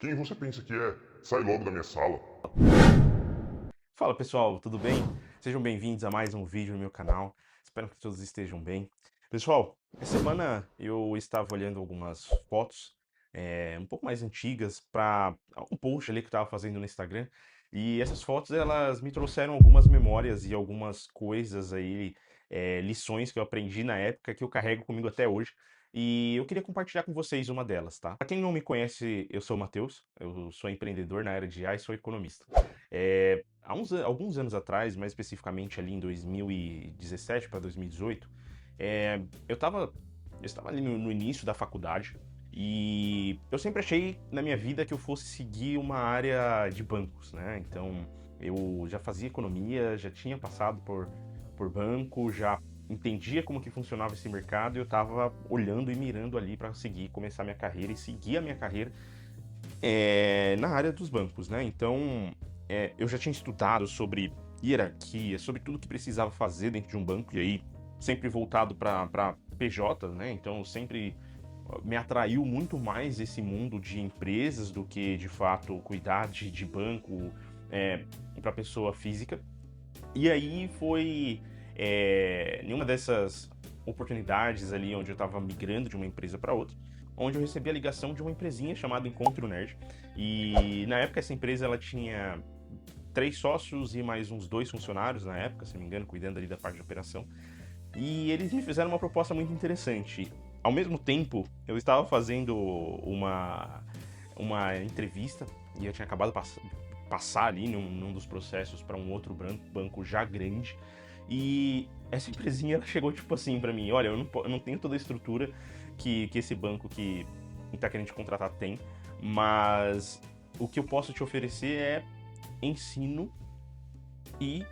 Quem você pensa que é? Sai logo da minha sala. Fala pessoal, tudo bem? Sejam bem-vindos a mais um vídeo no meu canal. Espero que todos estejam bem. Pessoal, essa semana eu estava olhando algumas fotos um pouco mais antigas para um post ali que eu estava fazendo no Instagram. E essas fotos elas me trouxeram algumas memórias e algumas coisas aí, lições que eu aprendi na época que eu carrego comigo até hoje. E eu queria compartilhar com vocês uma delas, tá? Para quem não me conhece, eu sou o Matheus, eu sou empreendedor na área de AI e sou economista. Alguns anos atrás, mais especificamente ali em 2017 para 2018, eu estava ali no início da faculdade e eu sempre achei na minha vida que eu fosse seguir uma área de bancos, né? Então eu já fazia economia, já tinha passado por banco, já entendia como que funcionava esse mercado e eu estava olhando e mirando ali para seguir, começar minha carreira e seguir a minha carreira na área dos bancos, né? Então, eu já tinha estudado sobre hierarquia, sobre tudo que precisava fazer dentro de um banco, e aí sempre voltado para PJ, né? Então, sempre me atraiu muito mais esse mundo de empresas do que, de fato, cuidar de banco para pessoa física. E aí foi em uma dessas oportunidades ali onde eu estava migrando de uma empresa para outra, onde eu recebi a ligação de uma empresinha chamada Encontro Nerd. E na época essa empresa ela tinha três sócios e mais uns dois funcionários na época, se não me engano, cuidando ali da parte de operação. E eles me fizeram uma proposta muito interessante. Ao mesmo tempo, eu estava fazendo uma entrevista e eu tinha acabado de passar ali num dos processos para um outro banco já grande. E essa empresinha ela chegou tipo assim para mim: olha, eu não tenho toda a estrutura que esse banco que está querendo te contratar tem, mas o que eu posso te oferecer é ensino e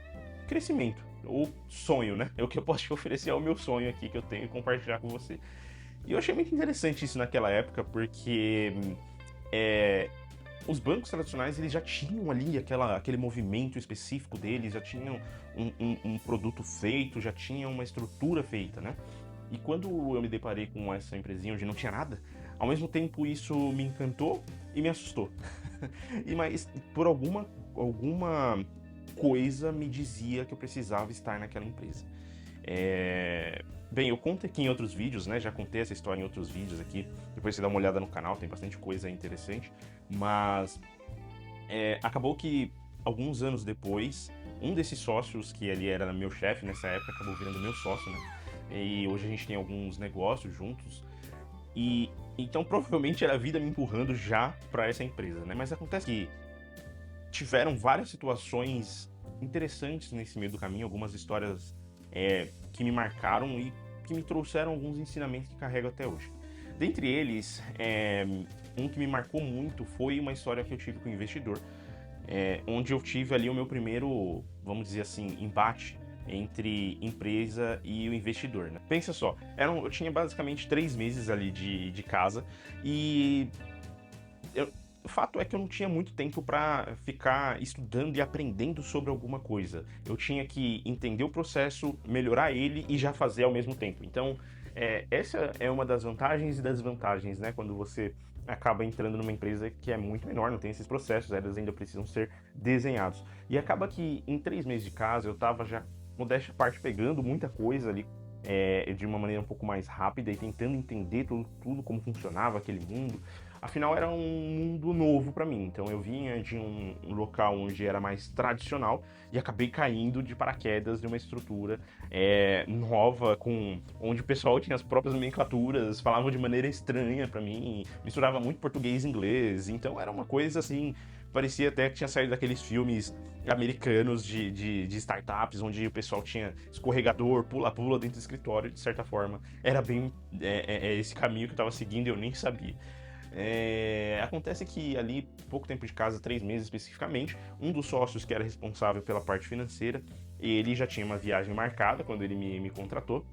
crescimento. O sonho, né? O que eu posso te oferecer é o meu sonho aqui que eu tenho e compartilhar com você. E eu achei muito interessante isso naquela época, porque é, os bancos tradicionais eles já tinham ali aquele movimento específico deles, já tinham um produto feito, já tinham uma estrutura feita, né? E quando eu me deparei com essa empresinha onde não tinha nada, ao mesmo tempo isso me encantou e me assustou. Mas por alguma coisa me dizia que eu precisava estar naquela empresa. Bem, eu conto aqui em outros vídeos, né? Já contei essa história em outros vídeos aqui. Depois você dá uma olhada no canal, tem bastante coisa interessante. Mas acabou que alguns anos depois, um desses sócios que ali era meu chefe nessa época acabou virando meu sócio, né? E hoje a gente tem alguns negócios juntos. E então provavelmente era a vida me empurrando já para essa empresa, né? Mas acontece que tiveram várias situações interessantes nesse meio do caminho, algumas histórias que me marcaram e que me trouxeram alguns ensinamentos que carrego até hoje. Dentre eles, um que me marcou muito foi uma história que eu tive com um investidor, onde eu tive ali o meu primeiro, vamos dizer assim, embate entre empresa e o investidor, né? Pensa só, eu tinha basicamente 3 meses ali de casa e o fato é que eu não tinha muito tempo para ficar estudando e aprendendo sobre alguma coisa. Eu tinha que entender o processo, melhorar ele e já fazer ao mesmo tempo. Então, essa é uma das vantagens e desvantagens, né? Quando você acaba entrando numa empresa que é muito menor, não tem esses processos, eles ainda precisam ser desenhados. E acaba que em 3 meses de casa eu estava já, modéstia à parte, pegando muita coisa ali. De uma maneira um pouco mais rápida e tentando entender tudo como funcionava aquele mundo. Afinal, era um mundo novo para mim. Então, eu vinha de um local onde era mais tradicional e acabei caindo de paraquedas de uma estrutura nova, onde o pessoal tinha as próprias nomenclaturas, falavam de maneira estranha para mim, misturava muito português e inglês. Então, era uma coisa assim. Parecia até que tinha saído daqueles filmes americanos de startups, onde o pessoal tinha escorregador, pula-pula dentro do escritório, de certa forma. Era bem esse caminho que eu estava seguindo e eu nem sabia. Acontece que ali, pouco tempo de casa, 3 meses especificamente, um dos sócios que era responsável pela parte financeira, ele já tinha uma viagem marcada quando ele me contratou,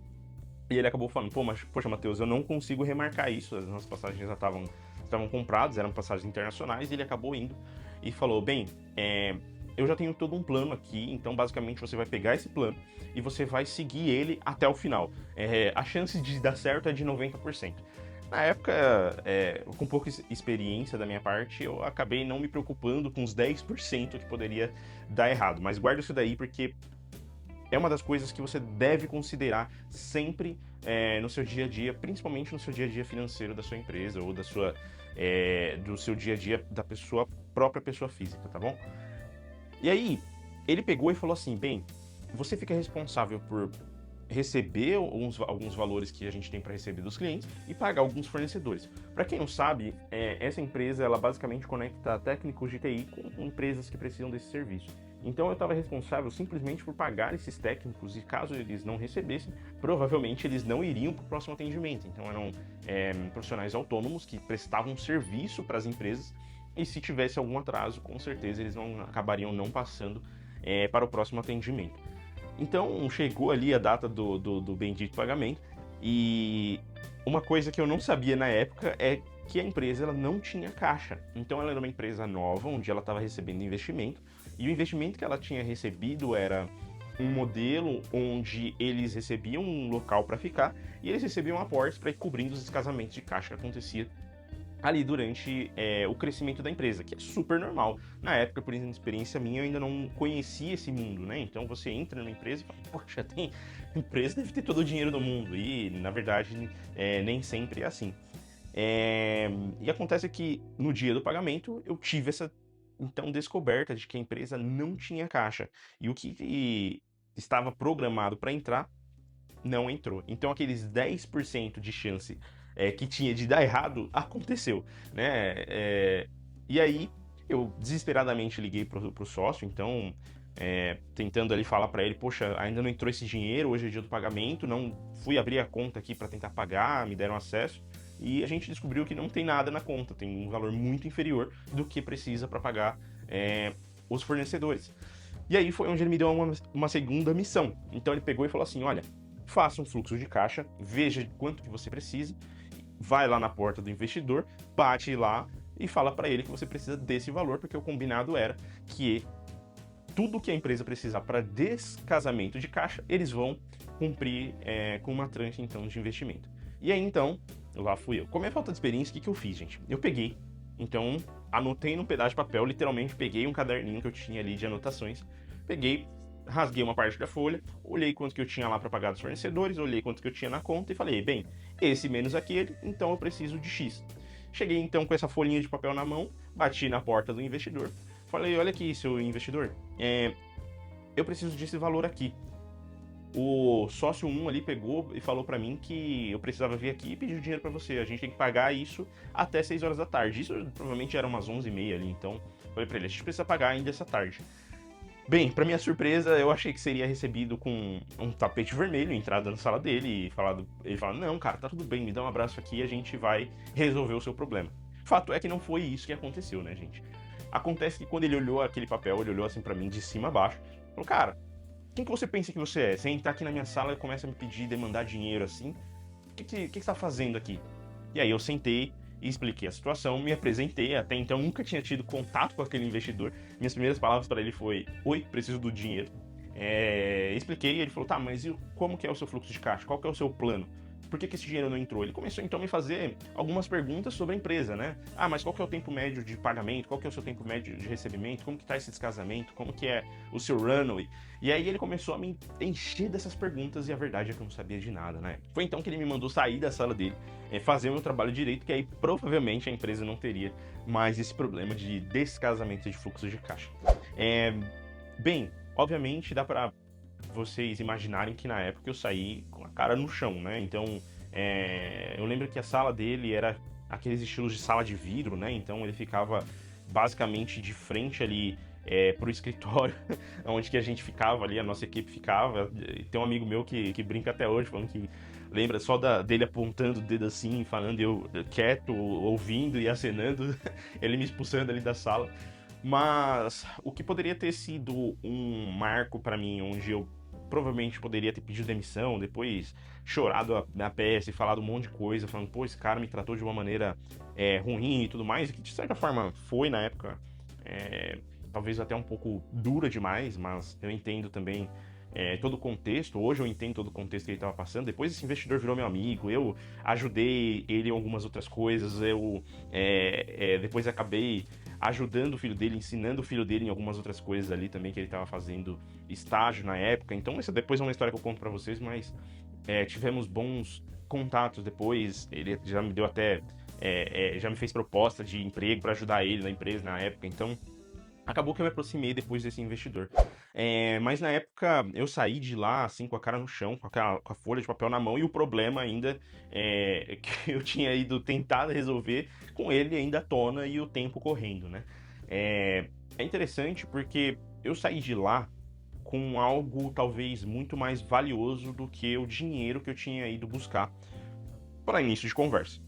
e ele acabou falando: poxa, Matheus, eu não consigo remarcar isso, as nossas passagens já estavam compradas, eram passagens internacionais, e ele acabou indo e falou: bem, eu já tenho todo um plano aqui, então basicamente você vai pegar esse plano e você vai seguir ele até o final. A chance de dar certo é de 90%. Na época, com pouca experiência da minha parte, eu acabei não me preocupando com os 10% que poderia dar errado. Mas guarda isso daí porque é uma das coisas que você deve considerar sempre no seu dia a dia, principalmente no seu dia a dia financeiro da sua empresa ou do seu dia a dia da própria pessoa física, tá bom? E aí, ele pegou e falou assim, bem, você fica responsável por receber alguns valores que a gente tem para receber dos clientes e pagar alguns fornecedores. Para quem não sabe, essa empresa ela basicamente conecta técnicos de TI com empresas que precisam desse serviço. Então eu estava responsável simplesmente por pagar esses técnicos e caso eles não recebessem, provavelmente eles não iriam para o próximo atendimento. Então eram profissionais autônomos que prestavam serviço para as empresas e se tivesse algum atraso, com certeza eles acabariam não passando para o próximo atendimento. Então chegou ali a data do bendito pagamento e uma coisa que eu não sabia na época é que a empresa ela não tinha caixa. Então ela era uma empresa nova, onde ela estava recebendo investimento e o investimento que ela tinha recebido era um modelo onde eles recebiam um local para ficar e eles recebiam aportes para ir cobrindo os descasamentos de caixa que acontecia ali durante o crescimento da empresa, que é super normal. Na época, por experiência minha, eu ainda não conhecia esse mundo, né? Então você entra numa empresa e fala, poxa, empresa deve ter todo o dinheiro do mundo. E, na verdade, nem sempre é assim. E acontece que no dia do pagamento eu tive essa então descoberta de que a empresa não tinha caixa. E o que estava programado para entrar não entrou. Então aqueles 10% de chance que tinha de dar errado aconteceu, né? E aí eu desesperadamente liguei pro sócio, então tentando ali falar para ele, poxa, ainda não entrou esse dinheiro, hoje é dia do pagamento, não fui abrir a conta aqui para tentar pagar, me deram acesso. E a gente descobriu que não tem nada na conta, tem um valor muito inferior do que precisa para pagar os fornecedores. E aí foi onde ele me deu uma segunda missão. Então ele pegou e falou assim, olha, faça um fluxo de caixa, veja quanto que você precisa, vai lá na porta do investidor, bate lá e fala para ele que você precisa desse valor, porque o combinado era que tudo que a empresa precisar para descasamento de caixa, eles vão cumprir com uma tranche então de investimento. E aí então, lá fui eu. Com a minha falta de experiência, o que eu fiz, gente? Eu peguei, então anotei num pedaço de papel, literalmente peguei um caderninho que eu tinha ali de anotações, peguei, rasguei uma parte da folha, olhei quanto que eu tinha lá para pagar dos fornecedores, olhei quanto que eu tinha na conta e falei, bem, esse menos aquele, então eu preciso de X. Cheguei então com essa folhinha de papel na mão, bati na porta do investidor, falei, olha aqui, seu investidor, eu preciso desse valor aqui. O sócio 1 ali pegou e falou para mim que eu precisava vir aqui e pedir o dinheiro para você. A gente tem que pagar isso até 6 horas da tarde. Isso provavelmente era umas 11h30 ali, então falei para ele, a gente precisa pagar ainda essa tarde. Bem, para minha surpresa, eu achei que seria recebido com um tapete vermelho, entrada na sala dele e ele falou, não, cara, tá tudo bem, me dá um abraço aqui e a gente vai resolver o seu problema. Fato é que não foi isso que aconteceu, né, gente? Acontece que quando ele olhou aquele papel, ele olhou assim para mim de cima a baixo, falou, cara, quem que você pensa que você é? Você entrar aqui na minha sala e começa a me pedir, demandar dinheiro assim? O que você tá fazendo aqui? E aí eu sentei e expliquei a situação, me apresentei, até então nunca tinha tido contato com aquele investidor. Minhas primeiras palavras para ele foi, oi, preciso do dinheiro. Expliquei e ele falou, tá, mas como que é o seu fluxo de caixa? Qual que é o seu plano? Por que esse dinheiro não entrou? Ele começou então a me fazer algumas perguntas sobre a empresa, né? Ah, mas qual que é o tempo médio de pagamento? Qual que é o seu tempo médio de recebimento? Como que tá esse descasamento? Como que é o seu runway? E aí ele começou a me encher dessas perguntas e a verdade é que eu não sabia de nada, né? Foi então que ele me mandou sair da sala dele, fazer o meu trabalho direito, que aí provavelmente a empresa não teria mais esse problema de descasamento de fluxo de caixa. Bem, obviamente dá pra vocês imaginarem que na época eu saí com a cara no chão, né? Então, eu lembro que a sala dele era aqueles estilos de sala de vidro, né? Então ele ficava basicamente de frente ali pro escritório, onde que a gente ficava ali, a nossa equipe ficava. Tem um amigo meu que brinca até hoje, falando que lembra só dele apontando o dedo assim, falando eu quieto, ouvindo e acenando, ele me expulsando ali da sala. Mas o que poderia ter sido um marco para mim, onde eu provavelmente poderia ter pedido demissão, depois chorado na peça e falado um monte de coisa, falando, pô, esse cara me tratou de uma maneira ruim e tudo mais, que de certa forma foi na época, talvez até um pouco dura demais, mas eu entendo também todo o contexto. Hoje eu entendo todo o contexto que ele estava passando. Depois esse investidor virou meu amigo, eu ajudei ele em algumas outras coisas, depois acabei ajudando o filho dele, ensinando o filho dele em algumas outras coisas ali também que ele estava fazendo estágio na época. Então essa depois é uma história que eu conto para vocês, mas tivemos bons contatos depois. Ele já me deu até já me fez proposta de emprego para ajudar ele na empresa na época. Então acabou que eu me aproximei depois desse investidor. Mas na época eu saí de lá assim com a cara no chão, com a folha de papel na mão, e o problema ainda que eu tinha ido tentar resolver com ele ainda à tona e o tempo correndo, né? É interessante porque eu saí de lá com algo talvez muito mais valioso do que o dinheiro que eu tinha ido buscar para início de conversa.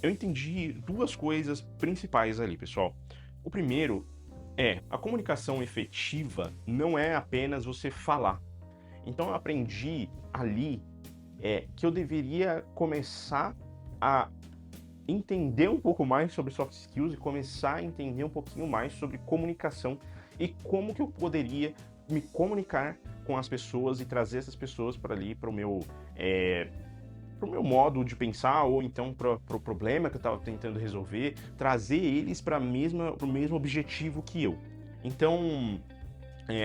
Eu entendi duas coisas principais ali, pessoal. O primeiro a comunicação efetiva não é apenas você falar. Então eu aprendi ali que eu deveria começar a entender um pouco mais sobre soft skills e começar a entender um pouquinho mais sobre comunicação e como que eu poderia me comunicar com as pessoas e trazer essas pessoas para ali, para o meu modo de pensar, ou então para o problema que eu estava tentando resolver, trazer eles para o mesmo objetivo que eu. Então,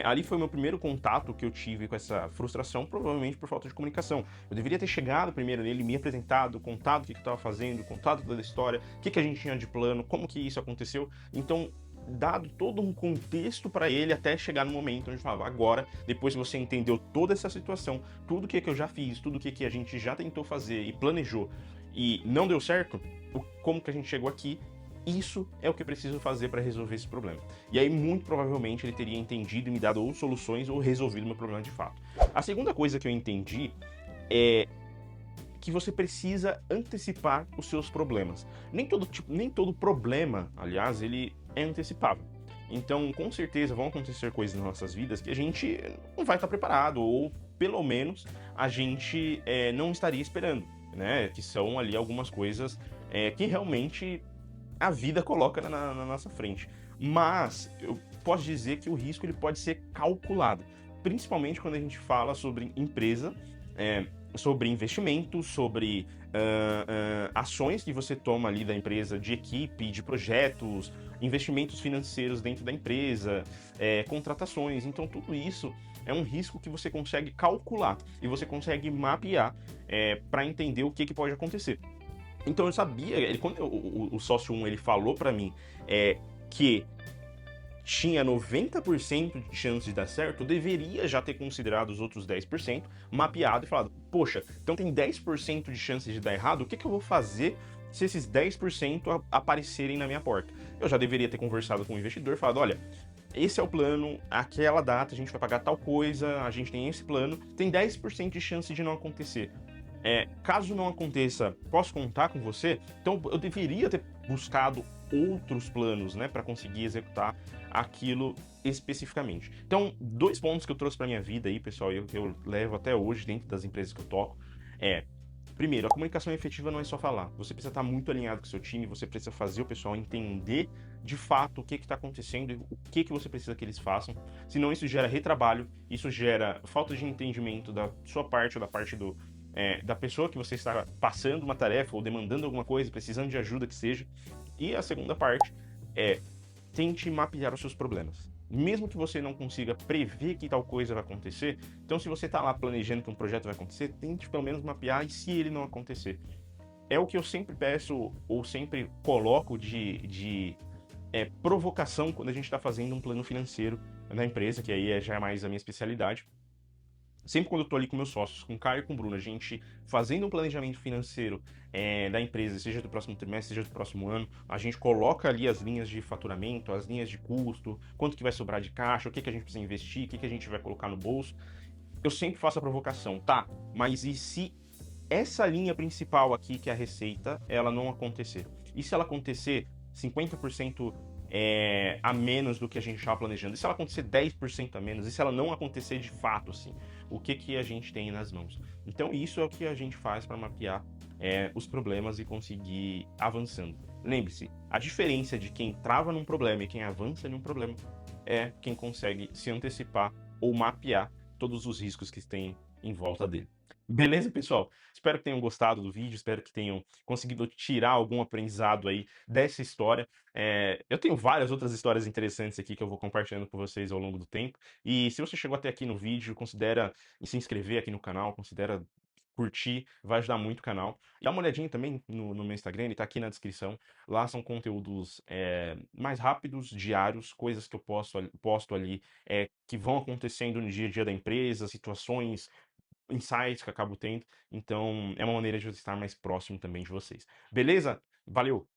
ali foi o meu primeiro contato que eu tive com essa frustração, provavelmente por falta de comunicação. Eu deveria ter chegado primeiro nele, me apresentado, contado o que eu estava fazendo, contado toda a história, o que a gente tinha de plano, como que isso aconteceu. Então, dado todo um contexto para ele até chegar no momento onde eu falava, agora, depois que você entendeu toda essa situação, tudo que eu já fiz, tudo que a gente já tentou fazer e planejou e não deu certo, como que a gente chegou aqui, isso é o que eu preciso fazer para resolver esse problema. E aí, muito provavelmente, ele teria entendido e me dado ou soluções ou resolvido o meu problema de fato. A segunda coisa que eu entendi é que você precisa antecipar os seus problemas. Nem todo problema, aliás, ele é antecipável. Então, com certeza, vão acontecer coisas nas nossas vidas que a gente não vai estar preparado, ou pelo menos a gente não estaria esperando, né? Que são ali algumas coisas que realmente a vida coloca na nossa frente. Mas eu posso dizer que o risco ele pode ser calculado, principalmente quando a gente fala sobre empresa, sobre investimentos, sobre ações que você toma ali da empresa, de equipe, de projetos, investimentos financeiros dentro da empresa, contratações. Então tudo isso é um risco que você consegue calcular e você consegue mapear para entender o que pode acontecer. Então eu sabia, quando o sócio 1 ele falou para mim que tinha 90% de chance de dar certo, eu deveria já ter considerado os outros 10%, mapeado e falado, poxa, então tem 10% de chance de dar errado, o que eu vou fazer se esses 10% aparecerem na minha porta? Eu já deveria ter conversado com o investidor e falado, olha, esse é o plano, aquela data a gente vai pagar tal coisa, a gente tem esse plano, tem 10% de chance de não acontecer. Caso não aconteça, posso contar com você? Então eu deveria ter buscado outros planos, né, para conseguir executar aquilo especificamente. Então, 2 pontos que eu trouxe para minha vida aí, pessoal, que eu levo até hoje dentro das empresas que eu toco, primeiro, a comunicação efetiva não é só falar. Você precisa estar muito alinhado com o seu time, você precisa fazer o pessoal entender de fato o que está acontecendo e o que você precisa que eles façam. Senão isso gera retrabalho, isso gera falta de entendimento da sua parte ou da parte da pessoa que você está passando uma tarefa ou demandando alguma coisa, precisando de ajuda que seja. E a segunda parte tente mapear os seus problemas. Mesmo que você não consiga prever que tal coisa vai acontecer, então se você está lá planejando que um projeto vai acontecer, tente pelo menos mapear e se ele não acontecer. É o que eu sempre peço ou sempre coloco de provocação quando a gente está fazendo um plano financeiro na empresa, que aí já é mais a minha especialidade. Sempre quando eu tô ali com meus sócios, com o Caio e com o Bruno, a gente fazendo um planejamento financeiro da empresa, seja do próximo trimestre, seja do próximo ano, a gente coloca ali as linhas de faturamento, as linhas de custo, quanto que vai sobrar de caixa, o que a gente precisa investir, o que a gente vai colocar no bolso. Eu sempre faço a provocação, tá? Mas e se essa linha principal aqui, que é a receita, ela não acontecer? E se ela acontecer 50% a menos do que a gente estava planejando? E se ela acontecer 10% a menos? E se ela não acontecer de fato, assim? O que a gente tem nas mãos? Então, isso é o que a gente faz para mapear os problemas e conseguir avançando. Lembre-se, a diferença de quem trava num problema e quem avança num problema é quem consegue se antecipar ou mapear todos os riscos que tem em volta dele. Beleza, pessoal? Espero que tenham gostado do vídeo, espero que tenham conseguido tirar algum aprendizado aí dessa história. Eu tenho várias outras histórias interessantes aqui que eu vou compartilhando com vocês ao longo do tempo. E se você chegou até aqui no vídeo, considera se inscrever aqui no canal, considera curtir, vai ajudar muito o canal. E dá uma olhadinha também no meu Instagram, ele tá aqui na descrição. Lá são conteúdos mais rápidos, diários, coisas que eu posto ali que vão acontecendo no dia a dia da empresa, situações, insights que eu acabo tendo. Então, é uma maneira de eu estar mais próximo também de vocês. Beleza? Valeu!